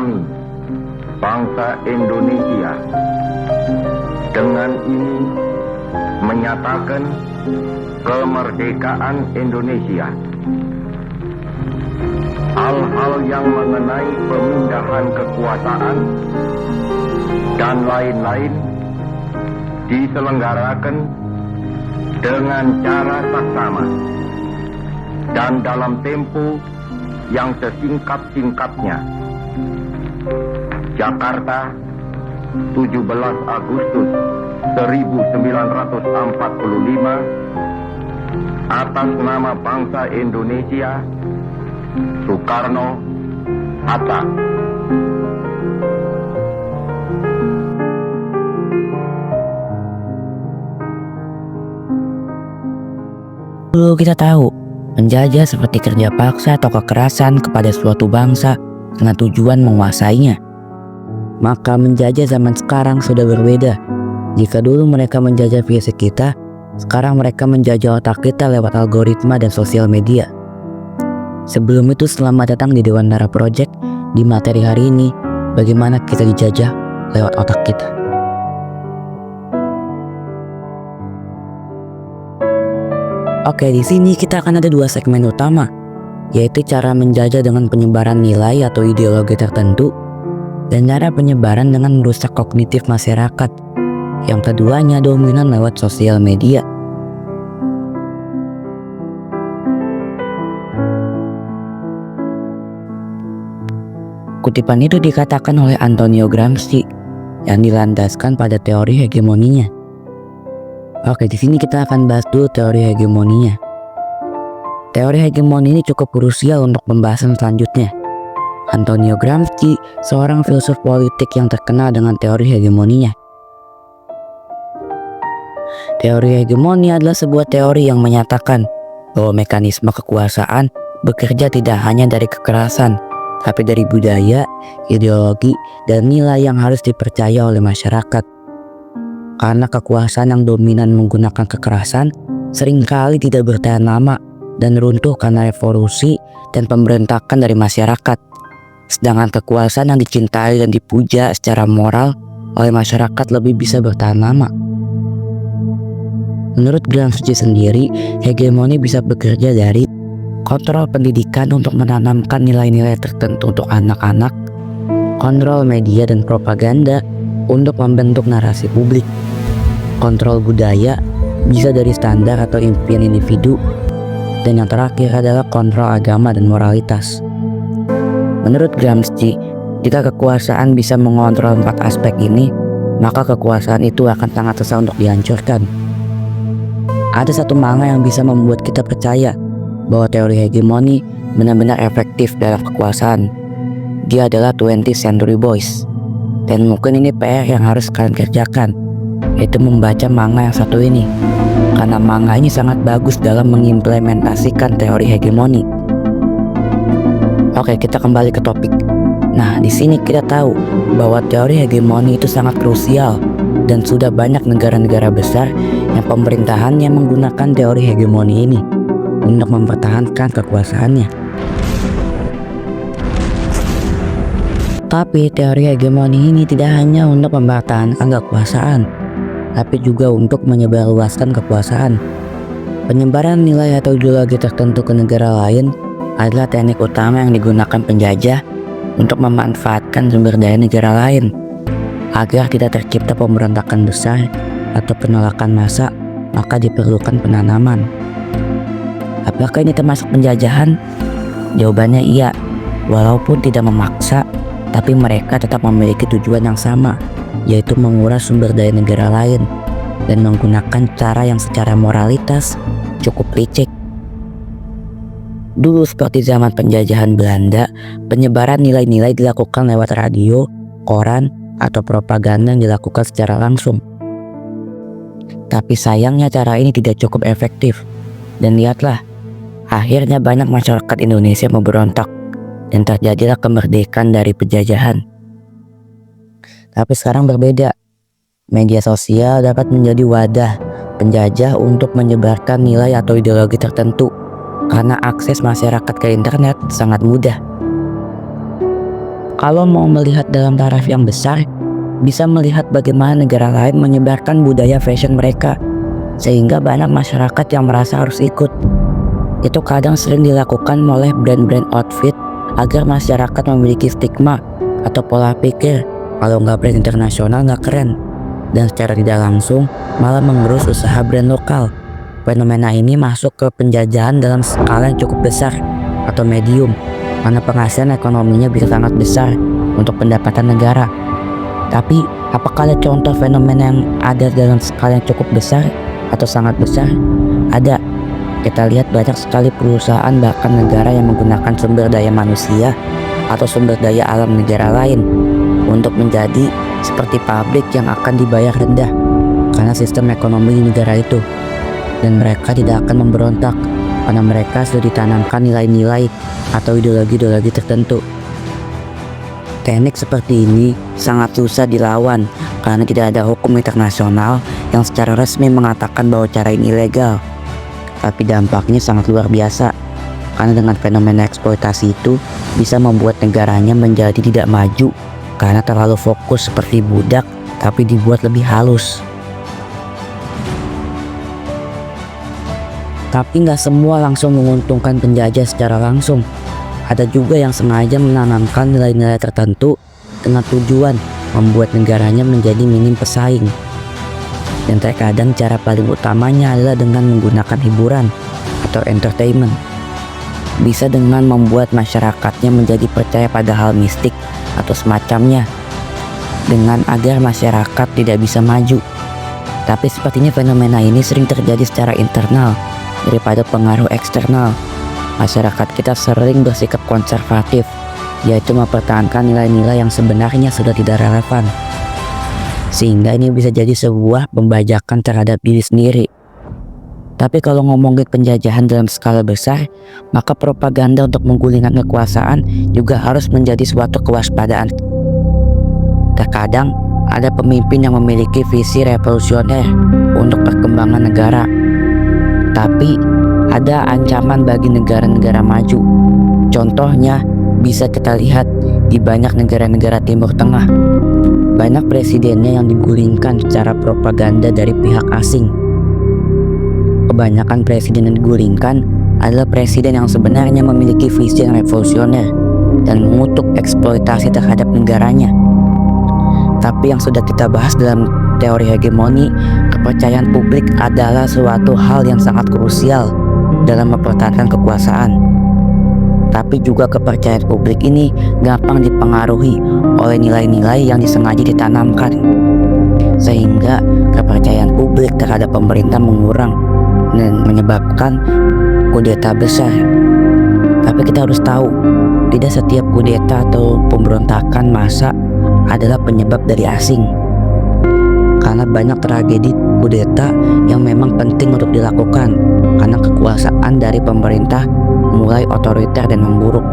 kami, bangsa Indonesia, dengan ini menyatakan kemerdekaan Indonesia. Hal-hal yang mengenai pemindahan kekuasaan dan lain-lain diselenggarakan dengan cara saksama dan dalam tempo yang sesingkat-singkatnya. Jakarta, 17 Agustus 1945, atas nama bangsa Indonesia, Soekarno, Hatta. Dulu kita tahu, menjajah seperti kerja paksa atau kekerasan kepada suatu bangsa dengan tujuan menguasainya. Maka menjajah zaman sekarang sudah berbeda. Jika dulu mereka menjajah fisik kita, sekarang mereka menjajah otak kita lewat algoritma dan sosial media. Sebelum itu, selamat datang di Dewan Nara Project. Di materi hari ini, bagaimana kita dijajah lewat otak kita. Oke, di sini kita akan ada dua segmen utama, yaitu cara menjajah dengan penyebaran nilai atau ideologi tertentu, dan cara penyebaran dengan merusak kognitif masyarakat. Yang keduanya dominan lewat sosial media. Kutipan itu dikatakan oleh Antonio Gramsci yang dilandaskan pada teori hegemoninya. Oke, di sini kita akan bahas dulu teori hegemoninya. Teori hegemoni ini cukup krusial untuk pembahasan selanjutnya. Antonio Gramsci, seorang filsuf politik yang terkenal dengan teori hegemoninya. Teori hegemoni adalah sebuah teori yang menyatakan bahwa mekanisme kekuasaan bekerja tidak hanya dari kekerasan, tapi dari budaya, ideologi, dan nilai yang harus dipercaya oleh masyarakat. Karena kekuasaan yang dominan menggunakan kekerasan seringkali tidak bertahan lama dan runtuh karena revolusi dan pemberontakan dari masyarakat. Sedangkan kekuasaan yang dicintai dan dipuja secara moral oleh masyarakat lebih bisa bertahan lama. Menurut Gramsci sendiri, hegemoni bisa bekerja dari kontrol pendidikan untuk menanamkan nilai-nilai tertentu untuk anak-anak, kontrol media dan propaganda untuk membentuk narasi publik, kontrol budaya bisa dari standar atau impian individu, dan yang terakhir adalah kontrol agama dan moralitas. Menurut Gramsci, jika kekuasaan bisa mengontrol 4 aspek ini, maka kekuasaan itu akan sangat susah untuk dihancurkan. Ada satu manga yang bisa membuat kita percaya bahwa teori hegemoni benar-benar efektif dalam kekuasaan. Dia adalah 20th Century Boys. Dan mungkin ini PR yang harus kalian kerjakan, yaitu membaca manga yang satu ini. Karena manga ini sangat bagus dalam mengimplementasikan teori hegemoni. Oke, kita kembali ke topik. Nah, di sini kita tahu bahwa teori hegemoni itu sangat krusial dan sudah banyak negara-negara besar yang pemerintahannya menggunakan teori hegemoni ini untuk mempertahankan kekuasaannya. Tapi teori hegemoni ini tidak hanya untuk mempertahankan kekuasaan, tapi juga untuk menyebarluaskan kekuasaan. Penyebaran nilai atau ideologi tertentu ke negara lain adalah teknik utama yang digunakan penjajah untuk memanfaatkan sumber daya negara lain agar tidak tercipta pemberontakan besar atau penolakan massa. Maka diperlukan penanaman. Apakah ini termasuk penjajahan? Jawabannya iya, walaupun tidak memaksa, tapi mereka tetap memiliki tujuan yang sama, yaitu menguras sumber daya negara lain dan menggunakan cara yang secara moralitas cukup licik. Dulu seperti zaman penjajahan Belanda, penyebaran nilai-nilai dilakukan lewat radio, koran, atau propaganda yang dilakukan secara langsung. Tapi sayangnya cara ini tidak cukup efektif. Dan lihatlah, akhirnya banyak masyarakat Indonesia memberontak dan terjadilah kemerdekaan dari penjajahan. Tapi sekarang berbeda. Media sosial dapat menjadi wadah penjajah untuk menyebarkan nilai atau ideologi tertentu karena akses masyarakat ke internet sangat mudah. Kalau mau melihat dalam taraf yang besar, bisa melihat bagaimana negara lain menyebarkan budaya fashion mereka, sehingga banyak masyarakat yang merasa harus ikut. Itu kadang sering dilakukan oleh brand-brand outfit agar masyarakat memiliki stigma atau pola pikir kalau nggak brand internasional nggak keren, dan secara tidak langsung malah mengerus usaha brand lokal. Fenomena ini masuk ke penjajahan dalam skala yang cukup besar atau medium, karena penghasilan ekonominya bisa sangat besar untuk pendapatan negara. Tapi apakah ada contoh fenomena yang ada dalam skala yang cukup besar atau sangat besar? Ada. Kita lihat banyak sekali perusahaan bahkan negara yang menggunakan sumber daya manusia atau sumber daya alam negara lain untuk menjadi seperti pabrik yang akan dibayar rendah karena sistem ekonomi di negara itu. Dan mereka tidak akan memberontak karena mereka sudah ditanamkan nilai-nilai atau ideologi-ideologi tertentu. Teknik seperti ini sangat susah dilawan karena tidak ada hukum internasional yang secara resmi mengatakan bahwa cara ini ilegal. Tapi dampaknya sangat luar biasa karena dengan fenomena eksploitasi itu bisa membuat negaranya menjadi tidak maju karena terlalu fokus seperti budak tapi dibuat lebih halus. Tapi nggak semua langsung menguntungkan penjajah secara langsung. Ada juga yang sengaja menanamkan nilai-nilai tertentu dengan tujuan membuat negaranya menjadi minim pesaing. Dan terkadang cara paling utamanya adalah dengan menggunakan hiburan atau entertainment. Bisa dengan membuat masyarakatnya menjadi percaya pada hal mistik atau semacamnya, dengan agar masyarakat tidak bisa maju. Tapi sepertinya fenomena ini sering terjadi secara internal daripada pengaruh eksternal. Masyarakat kita sering bersikap konservatif, yaitu mempertahankan nilai-nilai yang sebenarnya sudah tidak relevan. Sehingga ini bisa jadi sebuah pembajakan terhadap diri sendiri. Tapi kalau ngomongin penjajahan dalam skala besar, maka propaganda untuk menggulingkan kekuasaan juga harus menjadi suatu kewaspadaan. Terkadang ada pemimpin yang memiliki visi revolusioner untuk perkembangan negara. Tapi ada ancaman bagi negara-negara maju. Contohnya bisa kita lihat di banyak negara-negara Timur Tengah. Banyak presidennya yang digulingkan secara propaganda dari pihak asing. Kebanyakan presiden yang digulingkan adalah presiden yang sebenarnya memiliki visi yang revolusioner dan mengutuk eksploitasi terhadap negaranya. Tapi yang sudah kita bahas dalam teori hegemoni, kepercayaan publik adalah suatu hal yang sangat krusial dalam mempertahankan kekuasaan. Tapi juga kepercayaan publik ini gampang dipengaruhi oleh nilai-nilai yang disengaja ditanamkan, sehingga kepercayaan publik terhadap pemerintah mengurang dan menyebabkan kudeta besar. Tapi kita harus tahu, tidak setiap kudeta atau pemberontakan massa adalah penyebab dari asing. Karena banyak tragedi kudeta yang memang penting untuk dilakukan karena kekuasaan dari pemerintah mulai otoriter dan memburuk.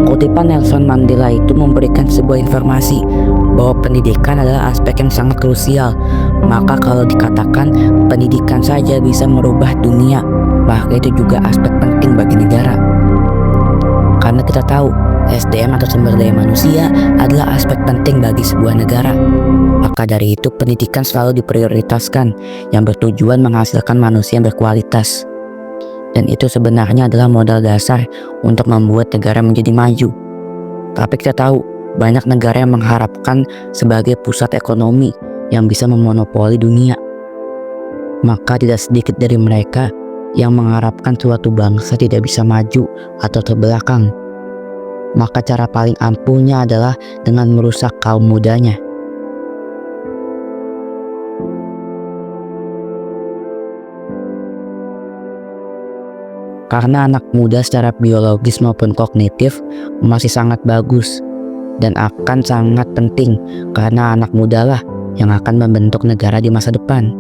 Kutipan Nelson Mandela itu memberikan sebuah informasi bahwa pendidikan adalah aspek yang sangat krusial. Maka kalau dikatakan pendidikan saja bisa merubah dunia, maka itu juga aspek penting bagi negara. Karena kita tahu SDM atau sumber daya manusia adalah aspek penting bagi sebuah negara. Maka dari itu pendidikan selalu diprioritaskan yang bertujuan menghasilkan manusia yang berkualitas. Dan itu sebenarnya adalah modal dasar untuk membuat negara menjadi maju. Tapi kita tahu banyak negara yang mengharapkan sebagai pusat ekonomi yang bisa memonopoli dunia. Maka tidak sedikit dari mereka yang mengharapkan suatu bangsa tidak bisa maju atau terbelakang. Maka cara paling ampuhnya adalah dengan merusak kaum mudanya. Karena anak muda secara biologis maupun kognitif masih sangat bagus dan akan sangat penting, karena anak muda lah yang akan membentuk negara di masa depan.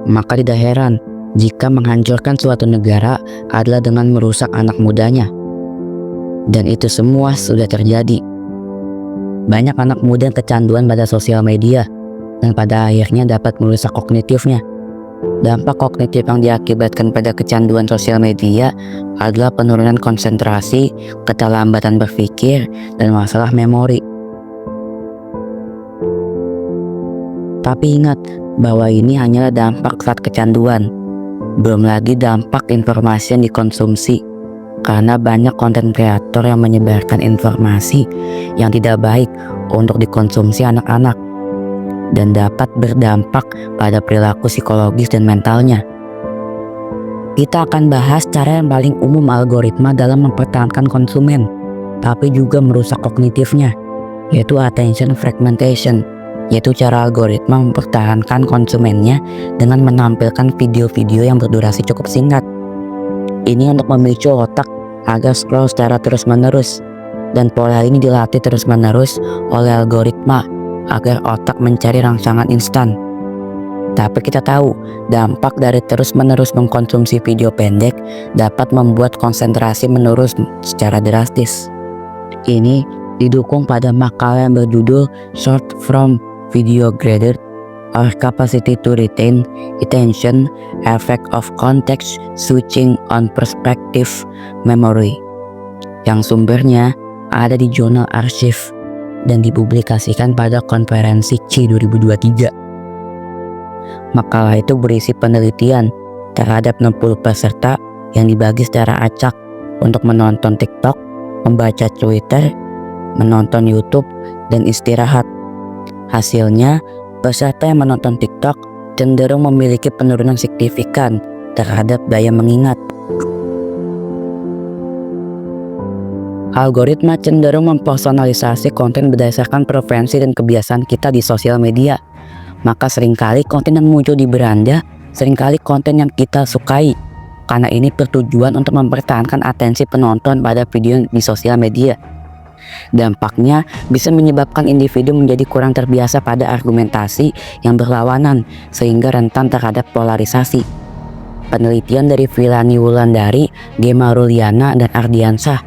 Maka tidak heran jika menghancurkan suatu negara adalah dengan merusak anak mudanya. Dan itu semua sudah terjadi. Banyak anak muda yang kecanduan pada sosial media dan pada akhirnya dapat merusak kognitifnya. Dampak kognitif yang diakibatkan pada kecanduan sosial media adalah penurunan konsentrasi, keterlambatan berpikir, dan masalah memori. Tapi ingat bahwa ini hanyalah dampak saat kecanduan, belum lagi dampak informasi yang dikonsumsi. Karena banyak konten kreator yang menyebarkan informasi yang tidak baik untuk dikonsumsi anak-anak dan dapat berdampak pada perilaku psikologis dan mentalnya. Kita akan bahas cara yang paling umum algoritma dalam mempertahankan konsumen, tapi juga merusak kognitifnya, yaitu attention fragmentation, yaitu cara algoritma mempertahankan konsumennya dengan menampilkan video-video yang berdurasi cukup singkat. Ini untuk memicu otak agar scroll secara terus-menerus, dan pola ini dilatih terus-menerus oleh algoritma agar otak mencari rangsangan instan. Tapi kita tahu, dampak dari terus-menerus mengkonsumsi video pendek dapat membuat konsentrasi menurun secara drastis. Ini didukung pada makalah yang berjudul Short Form Video Graded or Capacity to Retain Attention, Effect of Context Switching on Perspective Memory, yang sumbernya ada di jurnal Archive dan dipublikasikan pada konferensi C 2023. Makalah itu berisi penelitian terhadap 60 peserta yang dibagi secara acak untuk menonton TikTok, membaca Twitter, menonton YouTube, dan istirahat. Hasilnya, peserta yang menonton TikTok cenderung memiliki penurunan signifikan terhadap daya mengingat. Algoritma cenderung mempersonalisasi konten berdasarkan preferensi dan kebiasaan kita di sosial media. Maka seringkali konten yang muncul di beranda, seringkali konten yang kita sukai. Karena ini bertujuan untuk mempertahankan atensi penonton pada video di sosial media. Dampaknya bisa menyebabkan individu menjadi kurang terbiasa pada argumentasi yang berlawanan sehingga rentan terhadap polarisasi. Penelitian dari Vilani Wulandari, Gemma Ruliana, dan Ardiansah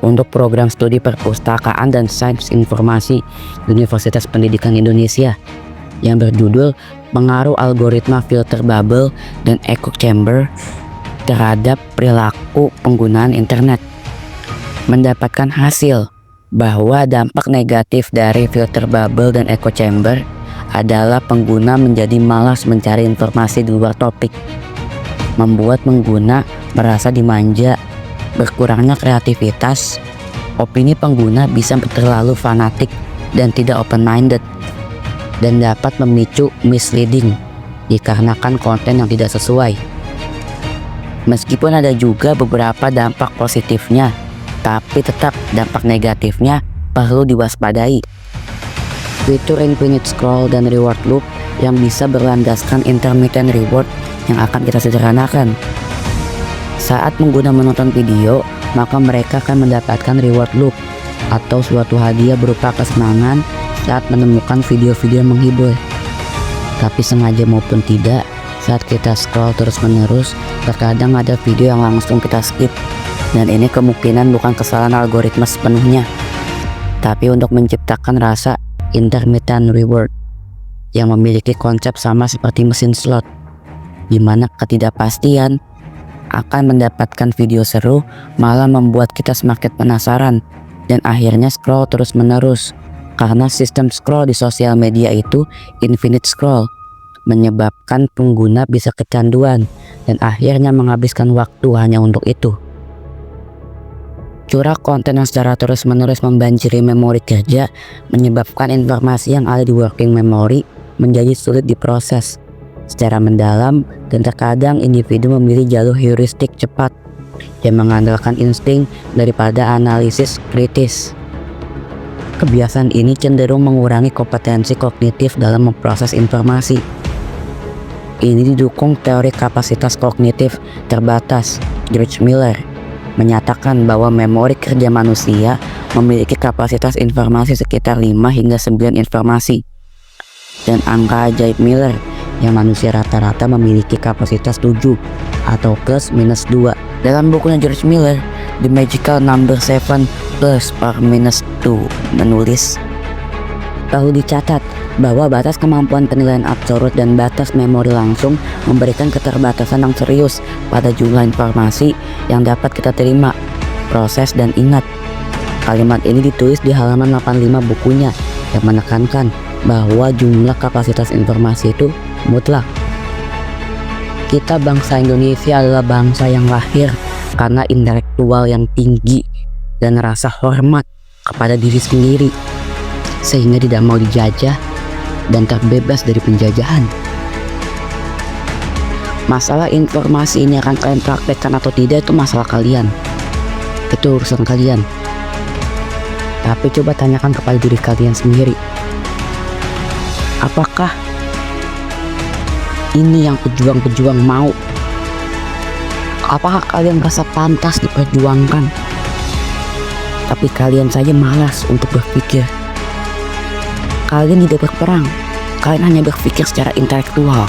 untuk program studi perpustakaan dan sains informasi Universitas Pendidikan Indonesia yang berjudul Pengaruh Algoritma Filter Bubble dan Echo Chamber terhadap perilaku penggunaan internet, mendapatkan hasil bahwa dampak negatif dari filter bubble dan echo chamber adalah pengguna menjadi malas mencari informasi di luar topik, membuat pengguna merasa dimanja, berkurangnya kreativitas, opini pengguna bisa terlalu fanatik dan tidak open-minded, dan dapat memicu misleading dikarenakan konten yang tidak sesuai. Meskipun ada juga beberapa dampak positifnya, tapi tetap dampak negatifnya perlu diwaspadai. Fitur infinite scroll dan reward loop yang bisa berlandaskan intermittent reward yang akan kita sederhanakan. Saat pengguna menonton video, maka mereka akan mendapatkan reward loop atau suatu hadiah berupa kesenangan saat menemukan video-video yang menghibur. Tapi sengaja maupun tidak, saat kita scroll terus-menerus, terkadang ada video yang langsung kita skip. Dan ini kemungkinan bukan kesalahan algoritma sepenuhnya, tapi untuk menciptakan rasa intermittent reward yang memiliki konsep sama seperti mesin slot, di mana ketidakpastian akan mendapatkan video seru malah membuat kita semakin penasaran dan akhirnya scroll terus-menerus. Karena sistem scroll di sosial media itu infinite scroll, menyebabkan pengguna bisa kecanduan dan akhirnya menghabiskan waktu hanya untuk itu. Curah konten yang secara terus-menerus membanjiri memori kerja menyebabkan informasi yang ada di working memory menjadi sulit diproses secara mendalam, dan terkadang individu memilih jalur heuristik cepat yang mengandalkan insting daripada analisis kritis. Kebiasaan ini cenderung mengurangi kompetensi kognitif dalam memproses informasi. Ini didukung teori kapasitas kognitif terbatas George Miller, menyatakan bahwa memori kerja manusia memiliki kapasitas informasi sekitar 5 hingga 9 informasi. Dan angka ajaib Miller yang manusia rata-rata memiliki kapasitas 7 atau plus minus 2. Dalam bukunya George Miller, The Magical Number 7 plus or minus 2 menulis, Perlu dicatat bahwa batas kemampuan penilaian absolut dan batas memori langsung memberikan keterbatasan yang serius pada jumlah informasi yang dapat kita terima, proses, dan ingat. Kalimat ini ditulis di halaman 85 bukunya yang menekankan bahwa jumlah kapasitas informasi itu mutlak. Kita bangsa Indonesia adalah bangsa yang lahir karena intelektual yang tinggi dan rasa hormat kepada diri sendiri, sehingga tidak mau dijajah dan terbebas dari penjajahan. Masalah informasi ini akan kalian praktekkan atau tidak itu masalah kalian. Itu urusan kalian. Tapi coba tanyakan kepada diri kalian sendiri. Apakah ini yang pejuang-pejuang mau? Apakah kalian merasa pantas diperjuangkan? Tapi kalian saja malas untuk berpikir. Kalian tidak berperang. Kalian hanya berpikir secara intelektual.